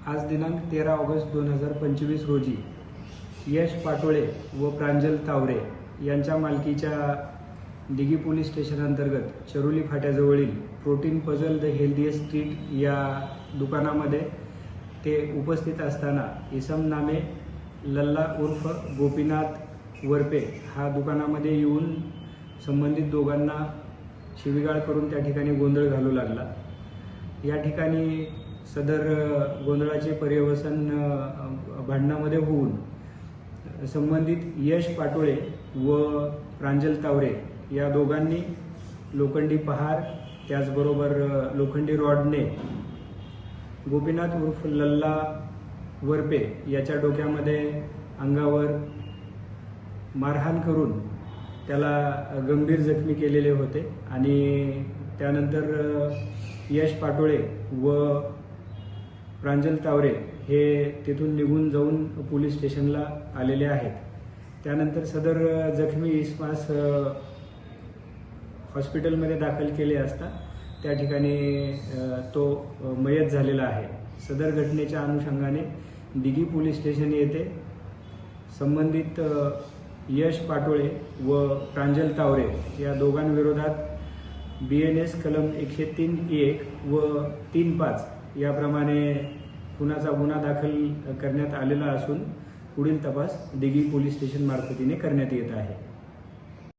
आज दिनांक 13 ऑगस्ट 2025 रोजी यश पाटोळे व प्रांजल तावरे यांच्या मालकीच्या दिघी पोलीस स्टेशन अंतर्गत चरोली फाट्याजवळील protein puzzle the healthiest treat या दुकानामध्ये ते उपस्थित असताना इसम नामे लल्ला उर्फ गोपीनाथ वरपे हा दुकानामध्ये येऊन संबंधित दोघांना शिवीगाळ करून त्या ठिकाणी गोंधळ घालू लागला। या ठिकाणी सदर गोंधळाचे पर्यवसन भांडणामध्ये होऊन संबंधित यश पाटोळे व प्रांजल तावरे या दोघांनी लोखंडी पहार त्याचबरोबर लोखंडी रॉडने गोपीनाथ उर्फ लल्ला वरपे याच्या डोक्यामध्ये अंगावर मारहाण करून त्याला गंभीर जखमी केलेले होते आणि त्यानंतर यश पाटोळे व प्रांजल तावरे हे तिथून निघून जाऊन पोलीस स्टेशनला आलेले आहेत। त्यानंतर सदर जखमी इसमास हॉस्पिटलमध्ये दाखल केले असता त्या ठिकाणी तो मयत झालेला आहे। सदर घटनेच्या अनुषंगाने दिघी पोलीस स्टेशन येथे संबंधित यश पाटोळे व प्रांजल तावरे या दोघांविरोधात BNS कलम 103(1) व 3(5) याप्रमाणे खुनाचा गुन्हा दाखल करण्यात आलेला असून पुढील तपास दिघी पोलीस स्टेशन मार्फतीने करण्यात येत आहे।